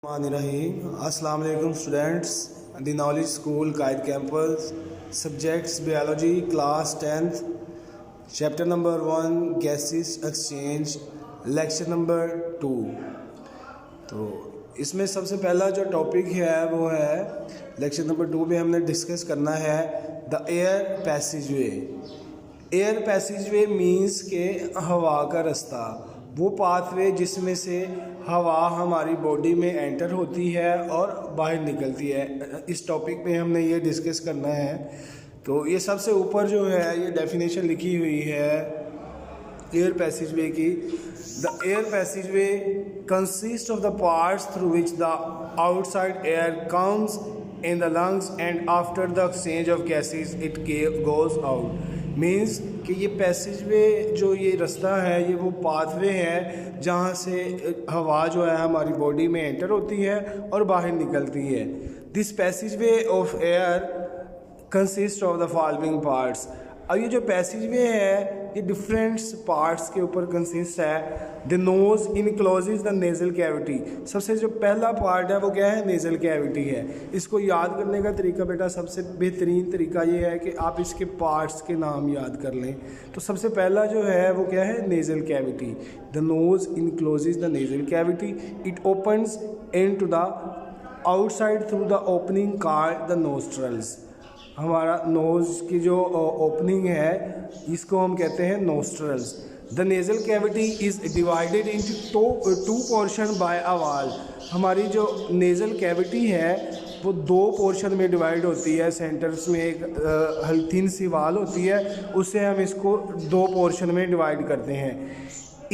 अस्सलाम वालेकुम students, the knowledge school Quaid campus, subjects biology, class 10th, chapter number 1 gases exchange, lecture number 2। तो इसमें सबसे पहला जो टॉपिक है वो है लेक्चर नंबर 2 में हमने डिस्कस करना है द एयर पैसेजवे। एयर पैसेजवे मीन्स के हवा का रास्ता, वो पाथवे जिसमें से हवा हमारी बॉडी में एंटर होती है और बाहर निकलती है। इस टॉपिक पे हमने ये डिस्कस करना है। तो ये सबसे ऊपर जो है ये डेफिनेशन लिखी हुई है एयर पैसेजवे की। The air passageway consist of the parts through which the outside air comes in the lungs and after the exchange of gases it goes out. Means कि ये पैसेजवे जो ये रास्ता है ये वो पाथवे है जहाँ से हवा जो है हमारी बॉडी में एंटर होती है और बाहर निकलती है। This passageway of air consist of the following parts. अब ये जो पैसेजवे है ये डिफरेंट पार्ट्स के ऊपर कंसिस्ट है। The nose encloses the nasal cavity. सबसे जो पहला पार्ट है वो क्या है, नेजल कैविटी है। इसको याद करने का तरीका बेटा, सबसे बेहतरीन तरीका ये है कि आप इसके पार्ट्स के नाम याद कर लें। तो सबसे पहला जो है वो क्या है, nasal cavity. The nose encloses the nasal cavity, it opens into the outside through the opening called the nostrils. हमारा नोज़ की जो ओपनिंग है इसको हम कहते हैं nostrils. The nasal cavity is divided into two portion by a wall. हमारी जो नेजल कैविटी है वो दो पोर्शन में डिवाइड होती है। सेंटर्स में एक हल्की सी वाल होती है, उससे हम इसको दो पोर्शन में डिवाइड करते हैं।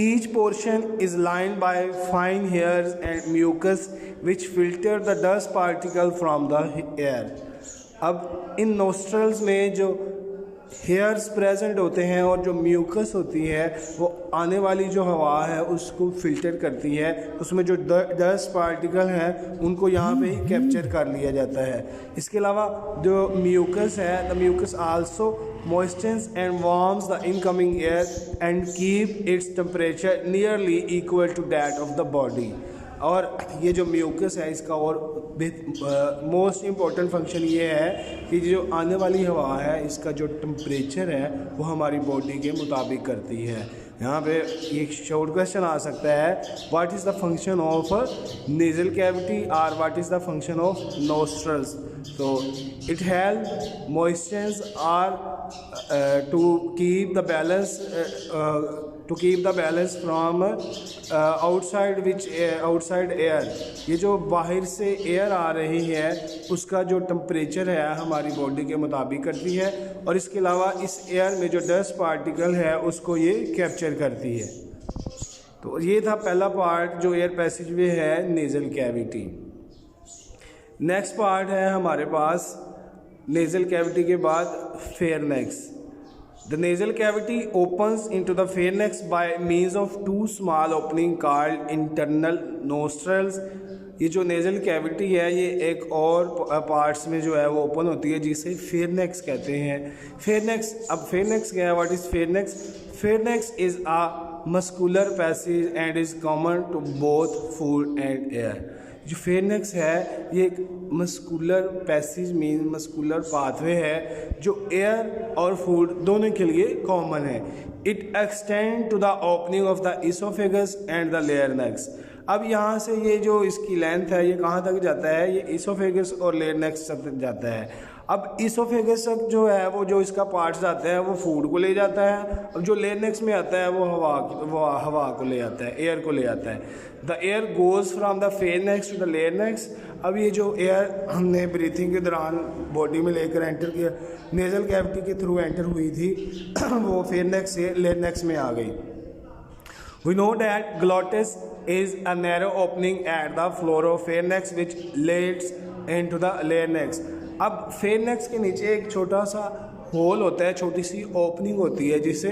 Each portion is lined by fine hairs and mucus which filter the dust particle from the air। अब इन नोस्ट्रल्स में जो हेयर्स प्रेजेंट होते हैं और जो म्यूकस होती है वो आने वाली जो हवा है उसको फिल्टर करती है। उसमें जो डस्ट पार्टिकल हैं उनको यहाँ पे ही कैप्चर कर लिया जाता है। इसके अलावा जो म्यूकस है, the mucus also moistens and warms the incoming air and keep its temperature nearly equal to that of the body। और ये जो म्यूकस है इसका और मोस्ट इम्पॉर्टेंट फंक्शन ये है कि जो आने वाली हवा है इसका जो टेम्परेचर है वो हमारी बॉडी के मुताबिक करती है। यहाँ पे एक शॉर्ट क्वेश्चन आ सकता है, what is the function of nasal cavity और what is the function of nostrils. तो it help moistures are to keep the balance from outside air. ये जो बाहर से एयर आ रही है उसका जो टेम्परेचर है हमारी बॉडी के मुताबिक करती है, और इसके अलावा इस एयर में जो डस्ट पार्टिकल है उसको ये कैप्चर करती है। तो ये था पहला पार्ट जो एयर पैसेजवे है, नेजल कैविटी। नेक्स्ट पार्ट है हमारे पास नेजल कैविटी के बाद फेयरनेक्स। The nasal cavity opens into the pharynx by means of two small opening called internal nostrils। ये जो नेजल कैविटी है ये एक और पार्ट्स में जो है वो ओपन होती है जिसे फेयरनेक्स कहते हैं। फेयरनेक्स, अब फेयरनेक्स क्या है, what is pharynx? Pharynx is a muscular passage and is common to both food and air. जो फेयरनेक्स है ये एक muscular passage mean muscular pathway है जो एयर और फूड दोनों के लिए कॉमन है। It extend to the opening of the oesophagus and the larynx. अब यहाँ से ये जो इसकी लेंथ है ये कहाँ तक जाता है, ये इसोफेगस और लेयरनेक्स तक जाता है। अब इसोफेगस तक जो है वो जो इसका पार्ट्स आता है वो फूड को ले जाता है, अब जो लेयरनेक्स में आता है वो हवा को ले आता है, एयर को ले आता है। The air goes from the pharynx to the larynx. अब ये जो एयर हमने ब्रीथिंग के दौरान बॉडी में लेकर एंटर किया, नेजल कैविटी के थ्रू एंटर हुई थी वो फेयरनेक्स से लेयरनेक्स में आ गई। We know that glottis is a narrow opening at the floor of pharynx which leads into the larynx। अब फेयरनेक्स के नीचे एक छोटा सा होल होता है, छोटी सी ओपनिंग होती है जिससे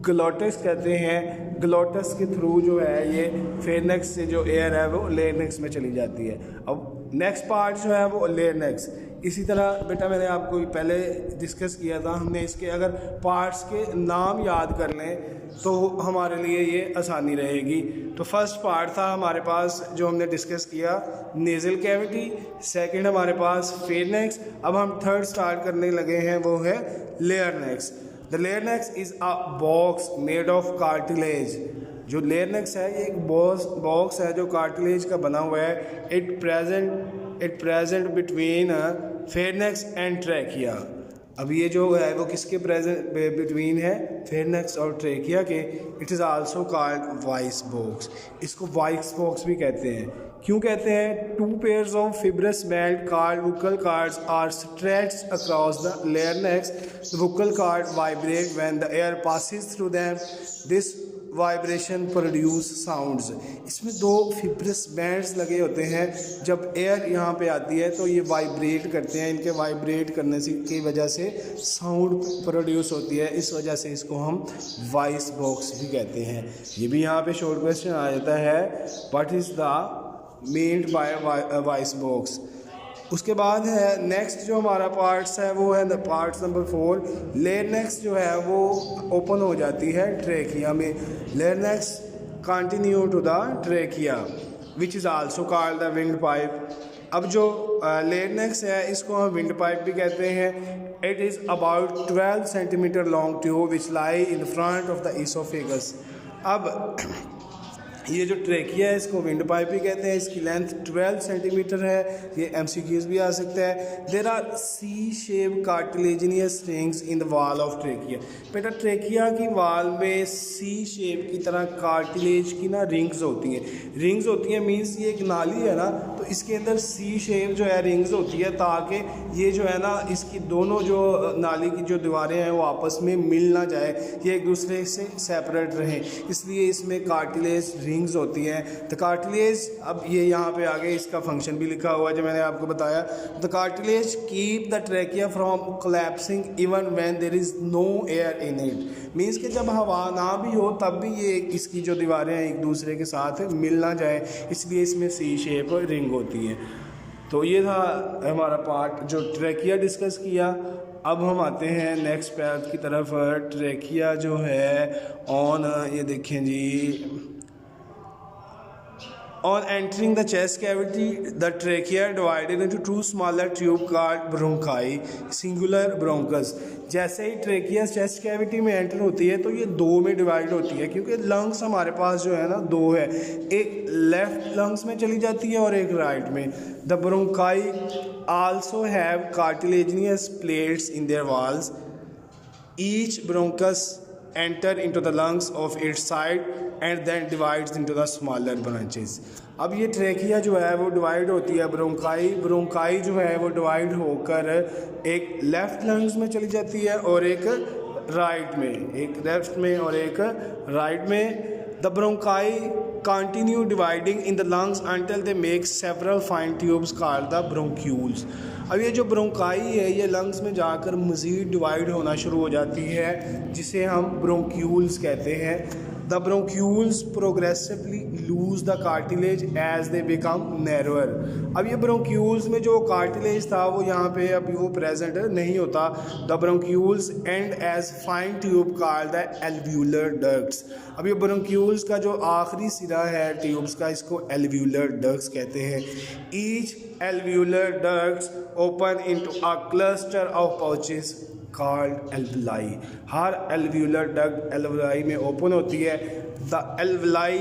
ग्लोटस कहते हैं। ग्लोटस के थ्रू जो है ये फेरनेक्स से जो एयर है वो लेरनेक्स में चली जाती है। अब नेक्स्ट पार्ट जो है वो लेरनेक्स। इसी तरह बेटा मैंने आपको पहले डिस्कस किया था, हमने इसके अगर पार्ट्स के नाम याद कर लें तो हमारे लिए ये आसानी रहेगी। तो फर्स्ट पार्ट था हमारे पास जो हमने डिस्कस किया नेज़ल कैविटी, सेकंड हमारे पास फेरनेक्स। अब हम थर्ड स्टार्ट करने लगे हैं, वो है larynx. The larynx is a box made of cartilage. जो लेयरनेक्स है ये एक बॉक्स है जो कार्टिलेज का बना हुआ है। It present between pharynx and trachea. अब ये जो है वो किसके प्रेजेंट बिटवीन है, फेरनेक्स और ट्रैकिया के। It is also called voice box. इसको वॉइस बॉक्स भी कहते हैं। क्यों कहते हैं? 2 pairs of fibrous band called vocal cords are stretched across the larynx. The vocal cord vibrate when the air passes through them. This vibration produce sounds. इसमें 2 fibrous bands लगे होते हैं। जब एयर यहाँ पे आती है तो ये वाइब्रेट करते हैं। इनके वाइब्रेट करने से की वजह से साउंड प्रोड्यूस होती है। इस वजह से इसको हम वॉइस बॉक्स भी कहते हैं। ये भी यहाँ पे शॉर्ट क्वेश्चन आ जाता है, what is the meant by voice box. उसके बाद है नेक्स्ट जो हमारा पार्ट्स है वो है द पार्ट्स नंबर 4। लेयरनेक्स जो है वो ओपन हो जाती है ट्रैकिया में। Larynx continue to the trachea which is also called the windpipe. अब जो लेयरनेक्स है इसको हम विंड पाइप भी कहते हैं। It is about 12 centimetre long tube which lie in front of the oesophagus. अब ये जो ट्रैकिया है इसको विंड पाइप भी कहते हैं। इसकी लेंथ 12 सेंटीमीटर है। ये MCQs भी आ सकता है। There are C shape cartilaginous rings in the wall of trachea. बेटा ट्रैकिया की वॉल में सी शेप की तरह कार्टिलेज की ना रिंग्स होती हैं। रिंग्स होती हैं मीन्स ये एक नाली है ना, तो इसके अंदर सी शेप जो है रिंग्स होती है ताकि ये जो है ना इसकी दोनों जो नाली की जो दीवारें हैं वो आपस में मिल ना जाए, ये एक दूसरे से सेपरेट रहें, इसलिए इसमें कार्टिलेज रिंग्स होती हैं। द कार्टिलेज, अब ये यहाँ पे आगे इसका फंक्शन भी लिखा हुआ है जो मैंने आपको बताया। The cartilage keep the trachea from collapsing even when there is no air in it. Means कि जब हवा ना भी हो तब भी ये इसकी जो दीवारें हैं एक दूसरे के साथ मिल ना जाए, इसलिए इसमें सी शेप रिंग होती है। तो ये था हमारा पार्ट जो ट्रैकिया डिस्कस किया। अब हम आते हैं नेक्स्ट पार्ट की तरफ। ट्रैकिया जो है ऑन, ये देखें जी, On entering the chest cavity, the trachea divided into 2 smaller tube called bronchi, singular bronchus। जैसे ही ट्रेकिया चेस्ट कैविटी में एंटर होती है तो ये 2 में डिवाइड होती है, क्योंकि लंग्स हमारे पास जो है ना 2 है। एक लेफ्ट लंग्स में चली जाती है और एक राइट में। The bronchi also have cartilaginous plates in their walls. Each bronchus enter into the lungs of its side and then divides into the smaller branches। अब ये ट्रैकिया जो है वो डिवाइड होती है ब्रोंकाई जो है वो डिवाइड होकर एक लेफ्ट लंग्स में चली जाती है और एक राइट में, एक लेफ्ट में और एक राइट में। The bronchi continue dividing in the lungs until they make several fine tubes called the bronchioles। अब ये जो ब्रोंकाई है ये लंग्स में जाकर मज़ीद डिवाइड होना शुरू हो जाती है, जिसे हम ब्रोंक्यूल्स कहते हैं। The bronchioles progressively lose the cartilage as they become narrower. अब ये ब्रोंक्यूल्स में जो कार्टिलेज था वो यहाँ पे अभी वो प्रेजेंट नहीं होता। The bronchioles end as fine tube called the alveolar ducts. अब ये ब्रोंक्यूल्स का जो आखिरी सिरा है ट्यूब्स का, इसको एल्व्यूलर डक्ट्स कहते हैं। Each alveolar ducts open into a cluster of pouches called alveoli. Her alveolar duct alveoli में ओपन होती है। The alveoli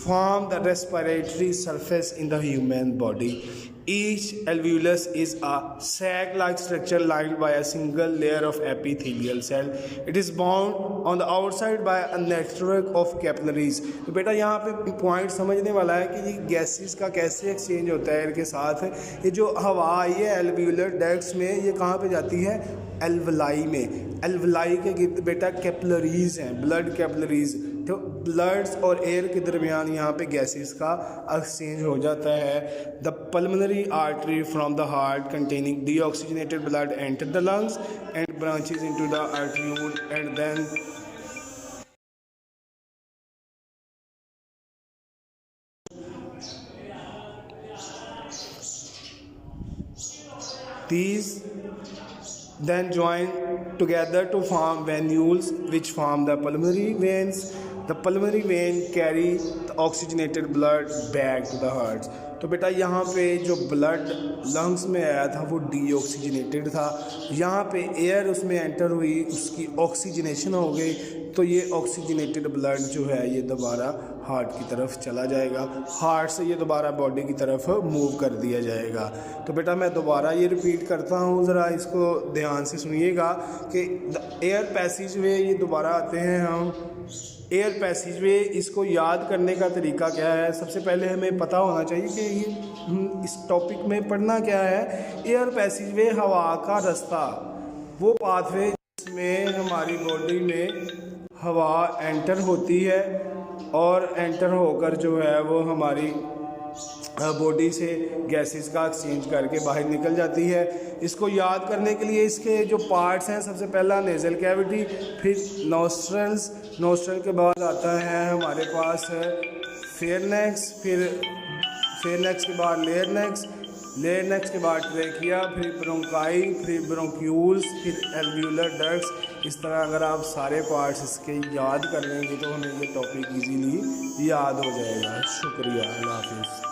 form the respiratory surface in the human body. Each alveolus is a sac-like structure lined by a single layer of epithelial cell. It is bound on the outside by a network of capillaries। तो बेटा यहाँ पे point समझने वाला है कि ये gases का कैसे एक्सचेंज होता है एयर के साथ। ये जो हवा आई है एल्व्यूलर डक्ट्स में, ये कहाँ पे जाती है? एल्वलाई में। एल्वलाई के बेटा कैपिलरीज हैं, ब्लड कैपिलरीज। तो ब्लड्स और एयर के दरमियान यहाँ पे गैसेस का एक्सचेंज हो जाता है। The pulmonary artery from the heart containing deoxygenated blood enter the lungs and branches into the arteriole and then These then join together to form venules which form the pulmonary veins. The pulmonary vein carry the oxygenated blood back to the heart. तो बेटा यहाँ पे जो blood lungs में आया था वो deoxygenated था, यहाँ पे एयर उसमें एंटर हुई, उसकी ऑक्सीजनेशन हो गई, तो ये ऑक्सीजनेटेड ब्लड जो है ये दोबारा हार्ट की तरफ चला जाएगा, हार्ट से ये दोबारा बॉडी की तरफ मूव कर दिया जाएगा। तो बेटा मैं दोबारा ये रिपीट करता हूँ, ज़रा इसको ध्यान से सुनिएगा कि एयर पैसेज वे, ये दोबारा आते हैं हम एयर पैसेज वे। इसको याद करने का तरीका क्या है, सबसे पहले हमें पता होना चाहिए कि ये इस टॉपिक में पढ़ना क्या है। एयर पैसेज वे हवा का रास्ता, वो पाथवे जिसमें हमारी बॉडी में हवा एंटर होती है और एंटर होकर जो है वो हमारी बॉडी से गैसेस का एक्सचेंज करके बाहर निकल जाती है। इसको याद करने के लिए इसके जो पार्ट्स हैं, सबसे पहला नेज़ल कैविटी, फिर नोस्ट्रल्स, नोस्ट्रल के बाद आता है हमारे पास फेयरनेक्स, फिर फेयरनेक्स के बाद लेयरनेक्स, लेयरनेक्स के बाद ट्रेकिया, फिर ब्रोंकाई, फिर ब्रोंक्यूल्स, फिर एल्वियोलर डक्ट्स। इस तरह अगर आप सारे पार्ट्स इसके याद कर लेंगे तो हमें ये टॉपिक इजीली याद हो जाएगा। शुक्रिया, अल्लाह हाफिज़।